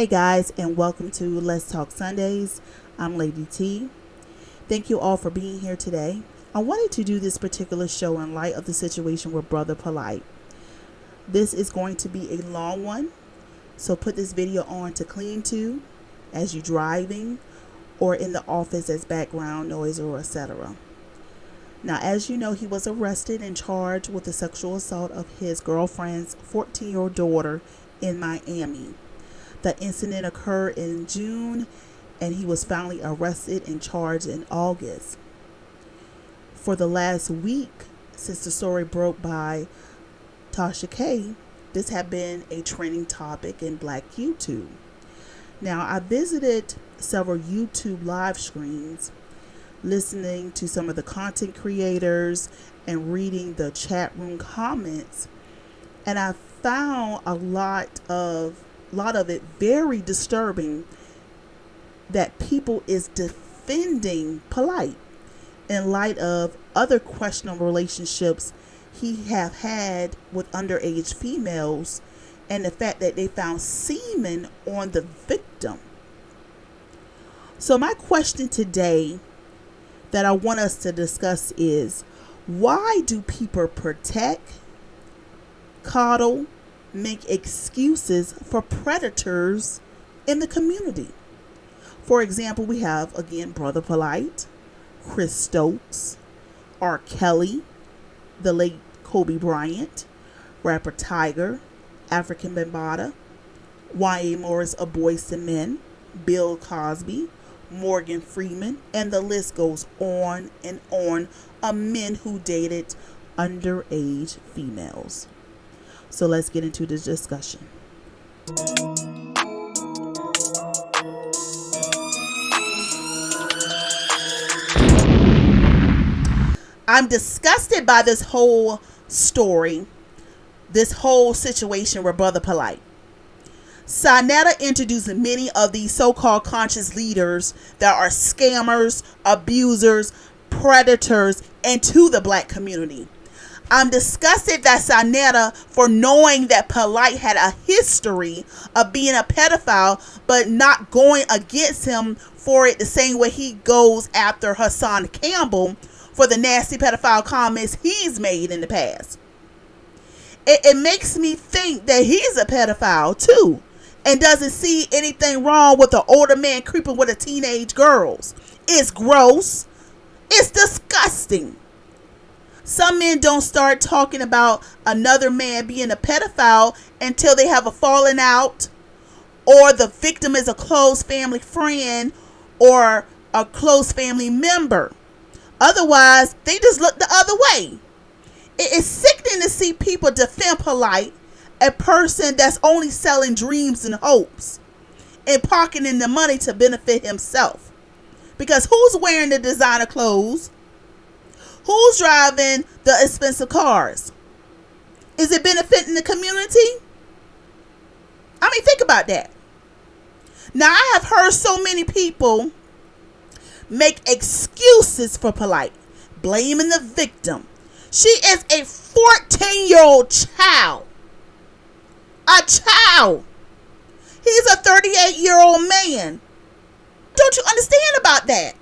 Hey guys, and welcome to Let's Talk Sundays. I'm Lady T. Thank you all for being here today. I wanted to do this particular show in light of the situation with Brother Polight. This is going to be a long one, so put this video on to clean to as you're driving or in the office as background noise or etc. Now, as you know, he was arrested and charged with the sexual assault of his girlfriend's 14-year-old daughter in Miami. The incident occurred in June, and he was finally arrested and charged in August. For the last week, since the story broke by Tasha K, this had been a trending topic in Black YouTube. Now, I visited several YouTube live streams, listening to some of the content creators and reading the chat room comments, and I found a lot of it very disturbing that people is defending Polight in light of other questionable relationships he have had with underage females and the fact that they found semen on the victim. So my question today that I want us to discuss is, why do people protect, coddle, make excuses for predators in the community? For example, we have, again, Brother Polight, Chris Stokes, R. Kelly, the late Kobe Bryant, rapper Tiger, African Bambaataa, Y.A. Morris of Boyz II Men, Bill Cosby, Morgan Freeman, and the list goes on and on of men who dated underage females. So let's get into the discussion. I'm disgusted by this whole story, this whole situation with Brother Polight. Sonetta introduced many of these so-called conscious leaders that are scammers, abusers, predators into the Black community. I'm disgusted that Sonetta, for knowing that Polight had a history of being a pedophile, but not going against him for it the same way he goes after Hassan Campbell for the nasty pedophile comments he's made in the past. It makes me think that he's a pedophile too, and doesn't see anything wrong with an older man creeping with a teenage girls. It's gross. It's disgusting. Some men don't start talking about another man being a pedophile until they have a falling out, or the victim is a close family friend or a close family member. Otherwise, they just look the other way. It is sickening to see people defend Polight, a person that's only selling dreams and hopes and pocketing the money to benefit himself. Because who's wearing the designer clothes? Who's driving the expensive cars? Is it benefiting the community? I mean, think about that. Now, I have heard so many people make excuses for Polight, blaming the victim. She is a 14-year-old child. A child. He's a 38-year-old man. Don't you understand about that?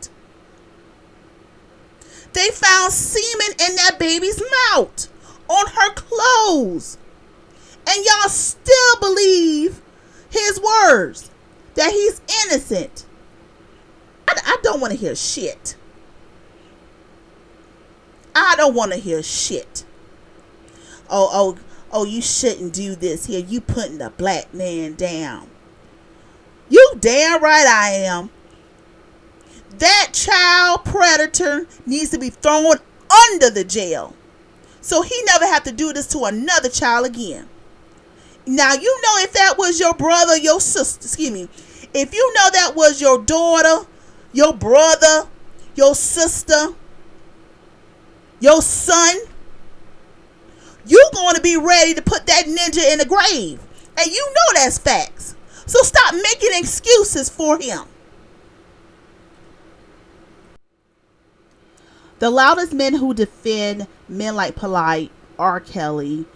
They found semen in that baby's mouth, on her clothes. And y'all still believe his words that he's innocent. I don't want to hear shit. I don't want to hear shit. Oh, you shouldn't do this here. You putting the Black man down. You damn right I am. That child predator needs to be thrown under the jail, so he never have to do this to another child again. Now, you know, if that was your brother, your sister, if you know that was your daughter, your brother, your sister, your son, you're going to be ready to put that ninja in the grave. And you know that's facts. So stop making excuses for him. The loudest men who defend men like Polight, R. Kelly,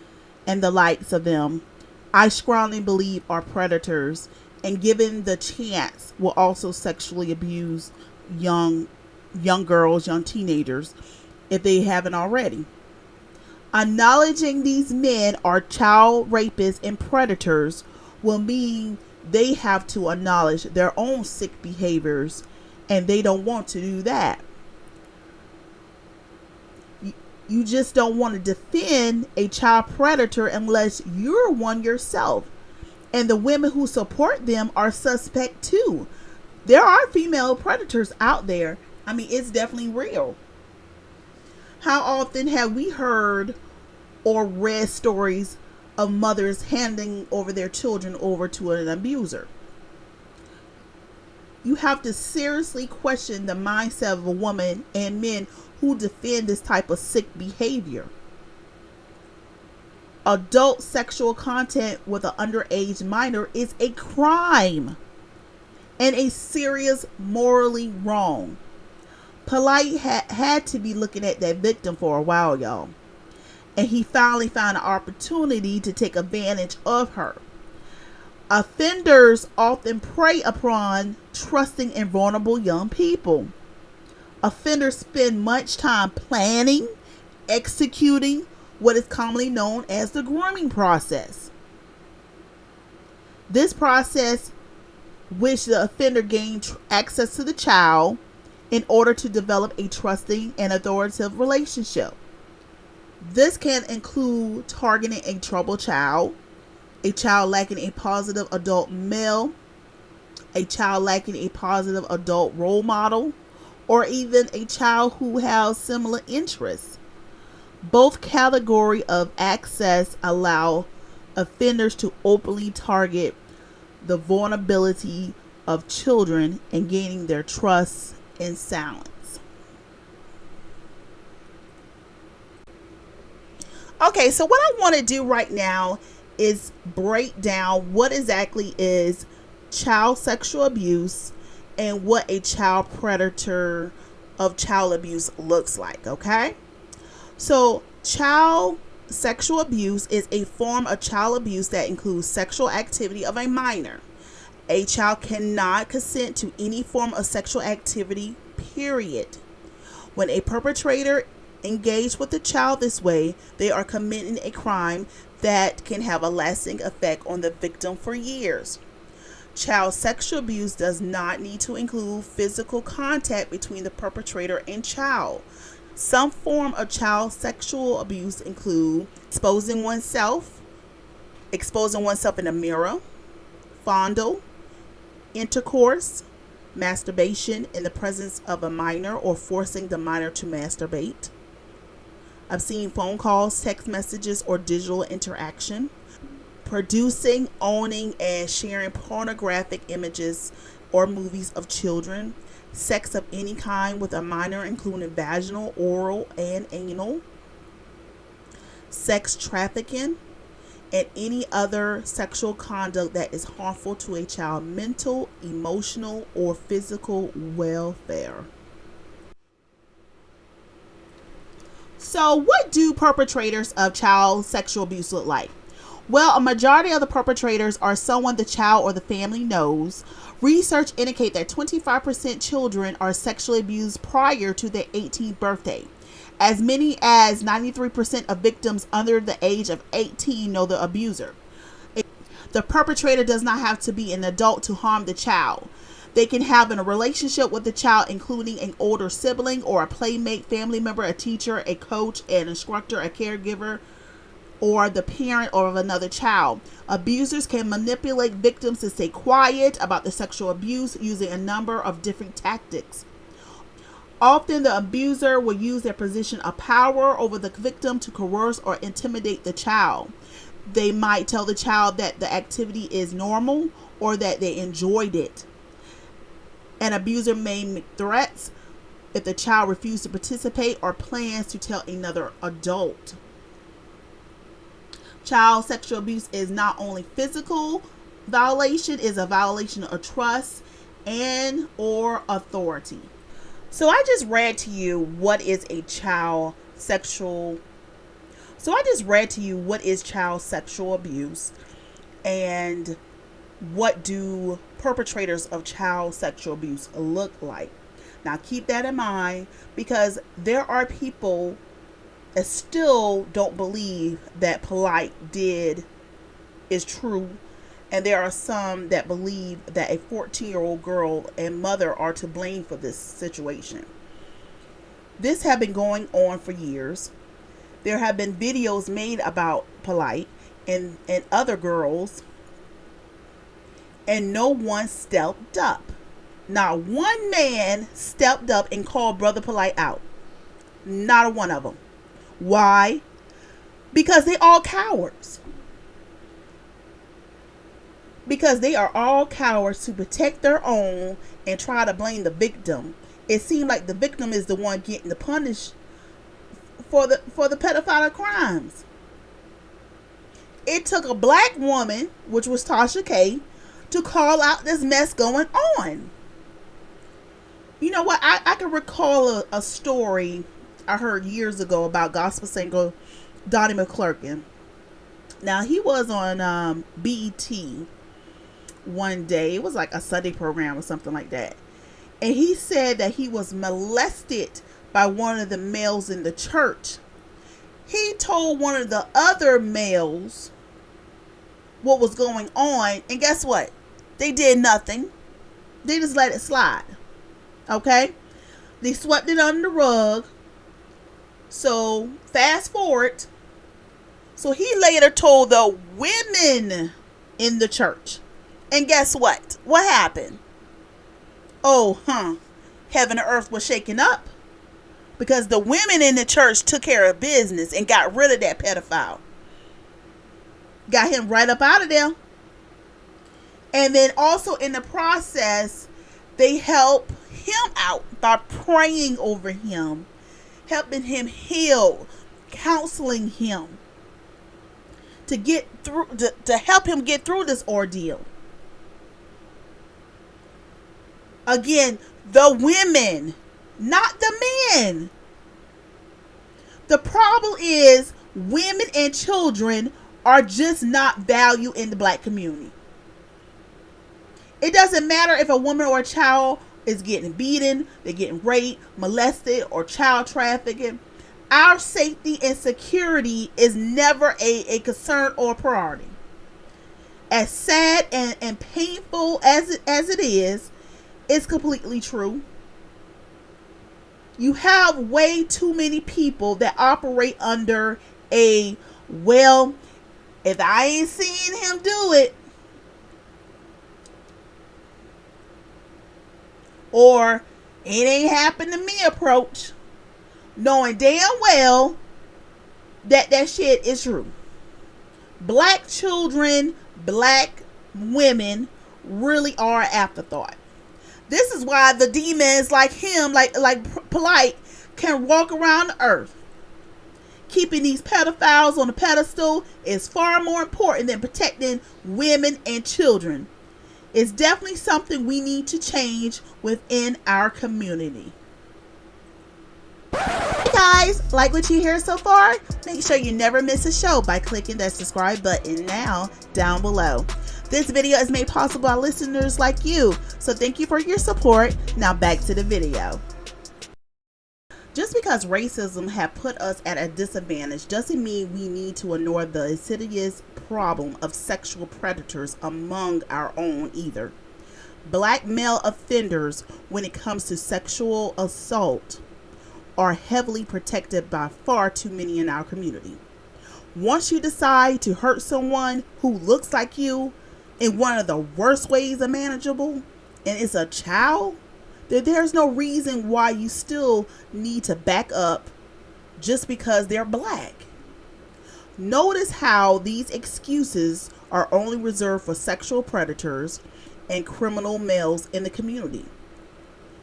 and the likes of them, I strongly believe are predators and given the chance will also sexually abuse young girls, young teenagers, if they haven't already. Acknowledging these men are child rapists and predators will mean they have to acknowledge their own sick behaviors, and they don't want to do that. You just don't want to defend a child predator unless you're one yourself. And the women who support them are suspect too. There are female predators out there. I mean, it's definitely real. How often have we heard or read stories of mothers handing over their children over to an abuser? You have to seriously question the mindset of a woman and men who defend this type of sick behavior. Adult sexual content with an underage minor is a crime and a serious morally wrong. Polight had to be looking at that victim for a while, y'all. And he finally found an opportunity to take advantage of her. Offenders often prey upon trusting and vulnerable young people. Offenders spend much time planning, executing what is commonly known as the grooming process. This process, which the offender gains access to the child in order to develop a trusting and authoritative relationship. This can include targeting a troubled child, a child lacking a positive adult male, a child lacking a positive adult role model, or even a child who has similar interests. Both categories of access allow offenders to openly target the vulnerability of children and gaining their trust in silence. Okay, so what I want to do right now is break down what exactly is child sexual abuse and what a child predator of child abuse looks like, okay? So, child sexual abuse is a form of child abuse that includes sexual activity of a minor. A child cannot consent to any form of sexual activity, period. When a perpetrator engages with a child this way, they are committing a crime that can have a lasting effect on the victim for years. Child sexual abuse does not need to include physical contact between the perpetrator and child. Some form of child sexual abuse include exposing oneself in a mirror, fondle, intercourse, masturbation in the presence of a minor or forcing the minor to masturbate, obscene phone calls, text messages, or digital interaction, producing, owning, and sharing pornographic images or movies of children, sex of any kind with a minor, including vaginal, oral, and anal, sex trafficking, and any other sexual conduct that is harmful to a child's mental, emotional, or physical welfare. So, what do perpetrators of child sexual abuse look like? Well, a majority of the perpetrators are someone the child or the family knows. Research indicates that 25% children are sexually abused prior to their 18th birthday. As many as 93% of victims under the age of 18 know the abuser. The perpetrator does not have to be an adult to harm the child. They can have a relationship with the child, including an older sibling or a playmate, family member, a teacher, a coach, an instructor, a caregiver, or the parent of another child. Abusers can manipulate victims to stay quiet about the sexual abuse using a number of different tactics. Often the abuser will use their position of power over the victim to coerce or intimidate the child. They might tell the child that the activity is normal or that they enjoyed it. An abuser may make threats if the child refuses to participate or plans to tell another adult. Child sexual abuse is not only physical violation, it is a violation of trust and or authority. So I just read to you what is child sexual abuse, and what do perpetrators of child sexual abuse look like. Now keep that in mind, because there are people that still don't believe that Polight did is true, and there are some that believe that a 14-year-old girl and mother are to blame for this situation. This has been going on for years. There have been videos made about Polight and other girls, and no one stepped up. Not one man stepped up and called Brother Polight out. Not a one of them. Why? Because they all cowards. Because they are all cowards to protect their own and try to blame the victim. It seems like the victim is the one getting the punish for the pedophile crimes. It took a black woman, which was Tasha K, to call out this mess going on. You know what? I can recall a story I heard years ago about gospel singer Donnie McClurkin. Now, he was on BET one day. It was like a Sunday program or something like that. And he said that he was molested by one of the males in the church. He told one of the other males what was going on. And guess what? They did nothing. They just let it slide. Okay? They swept it under the rug. So, fast forward. So, he later told the women in the church. And guess what? What happened? Heaven and earth was shaken up. Because the women in the church took care of business and got rid of that pedophile. Got him right up out of there. And then also in the process, they help him out by praying over him, helping him heal, counseling him to get through, to help him get through this ordeal. Again, the women, not the men. The problem is women and children are just not valued in the black community. It doesn't matter if a woman or a child is getting beaten, they're getting raped, molested, or child trafficking. Our safety and security is never a concern or priority. As sad and painful as it is, it's completely true. You have way too many people that operate under if I ain't seen him do it, or it ain't happened to me approach, knowing damn well that shit is true. Black children, black women really are an afterthought. This is why the demons like him, like Polight, can walk around the earth. Keeping these pedophiles on a pedestal is far more important than protecting women and children. It's definitely something we need to change within our community. Hey guys, like what you hear so far? Make sure you never miss a show by clicking that subscribe button now down below. This video is made possible by listeners like you, so thank you for your support. Now back to the video. Just because racism has put us at a disadvantage doesn't mean we need to ignore the insidious problem of sexual predators among our own either. Black male offenders, when it comes to sexual assault, are heavily protected by far too many in our community. Once you decide to hurt someone who looks like you in one of the worst ways imaginable, and it's a child, there's no reason why you still need to back up just because they're black. Notice how these excuses are only reserved for sexual predators and criminal males in the community.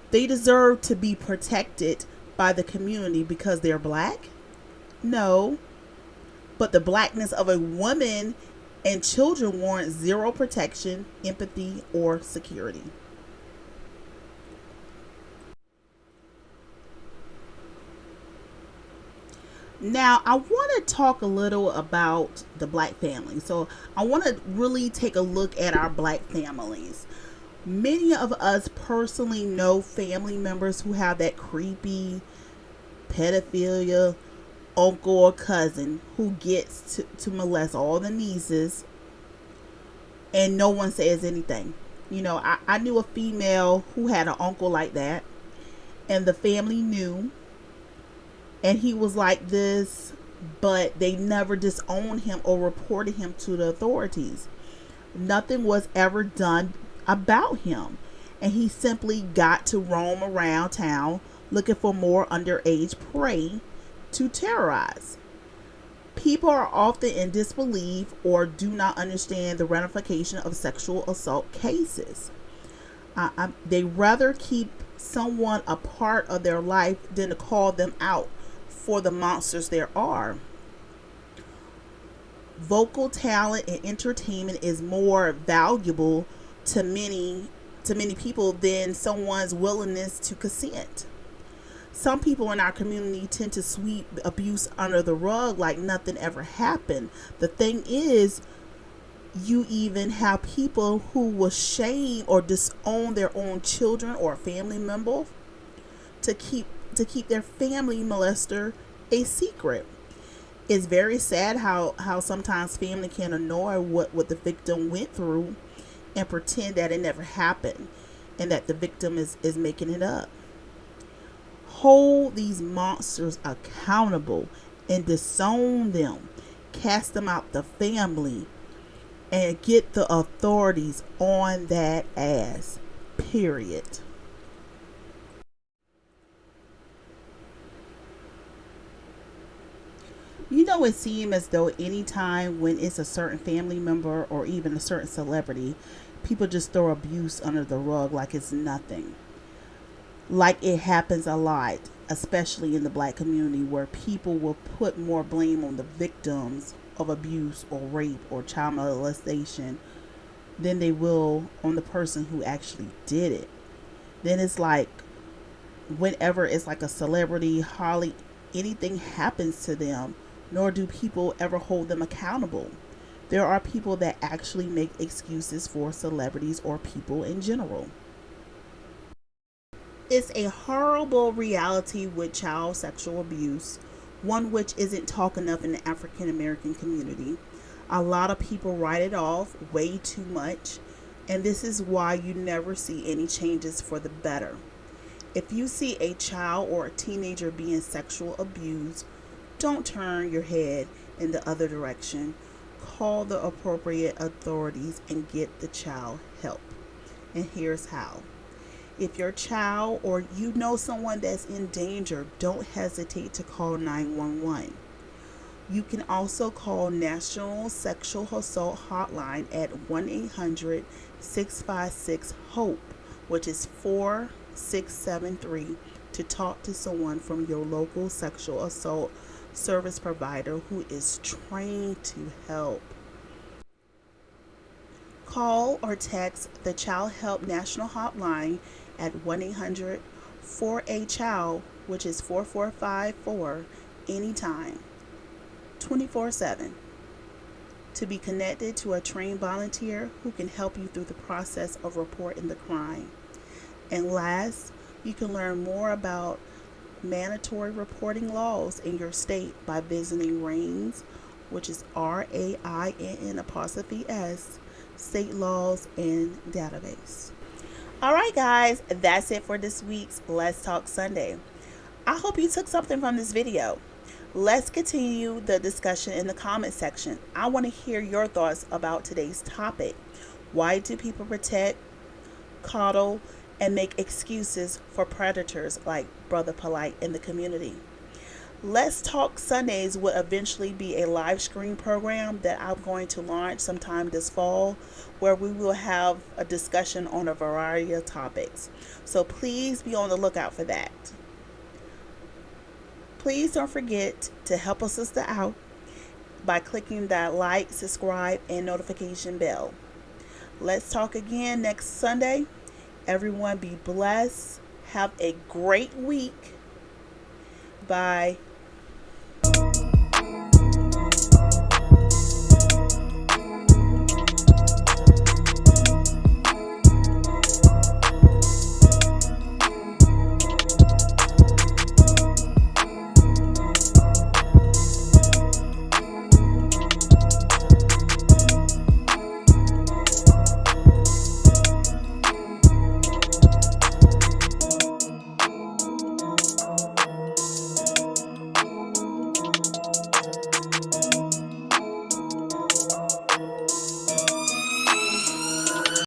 They deserve to be protected by the community because they're black? No. But the blackness of a woman and children warrant zero protection, empathy, or security. Now, I want to talk a little about the black family. So, I want to really take a look at our black families. Many of us personally know family members who have that creepy pedophilia uncle or cousin who gets to molest all the nieces and no one says anything. I knew a female who had an uncle like that, and the family knew, and he was like this, but they never disowned him or reported him to the authorities. Nothing was ever done about him, and he simply got to roam around town looking for more underage prey to terrorize. People are often in disbelief or do not understand the ramification of sexual assault cases. They rather keep someone a part of their life than to call them out for the monsters there are. Vocal talent and entertainment is more valuable to many people than someone's willingness to consent. Some people in our community tend to sweep abuse under the rug like nothing ever happened. The thing is, you even have people who will shame or disown their own children or family member to keep their family molester a secret. It's very sad how sometimes family can ignore what the victim went through and pretend that it never happened and that the victim is making it up. Hold these monsters accountable and disown them. Cast them out the family and get the authorities on that ass. Period. It seems as though anytime when it's a certain family member or even a certain celebrity, people just throw abuse under the rug like it's nothing. Like it happens a lot, especially in the black community, where people will put more blame on the victims of abuse or rape or child molestation than they will on the person who actually did it. Then it's like whenever it's like a celebrity, Holly, anything happens to them, nor do people ever hold them accountable. There are people that actually make excuses for celebrities or people in general. It's a horrible reality with child sexual abuse, one which isn't talked enough in the African American community. A lot of people write it off way too much, and this is why you never see any changes for the better. If you see a child or a teenager being sexual abused, don't turn your head in the other direction. Call the appropriate authorities and get the child help. And here's how. If your child or you know someone that's in danger, don't hesitate to call 911. You can also call National Sexual Assault Hotline at 1-800-656-HOPE, which is 4673, to talk to someone from your local sexual assault service provider who is trained to help. Call or text the Child Help National Hotline at 1-800-4A-CHILD, which is 4454, anytime, 24/7, to be connected to a trained volunteer who can help you through the process of reporting the crime. And last, you can learn more about mandatory reporting laws in your state by visiting RAINS, which is RAINN''S, state laws and database. All right, guys, that's it for this week's Let's Talk Sunday. I hope you took something from this video. Let's continue the discussion in the comment section. I want to hear your thoughts about today's topic. Why do people protect, coddle, and make excuses for predators like Brother Polight in the community? Let's Talk Sundays will eventually be a live stream program that I'm going to launch sometime this fall, where we will have a discussion on a variety of topics. So please be on the lookout for that. Please don't forget to help a sister out by clicking that like, subscribe, and notification bell. Let's talk again next Sunday. Everyone be blessed. Have a great week. Bye.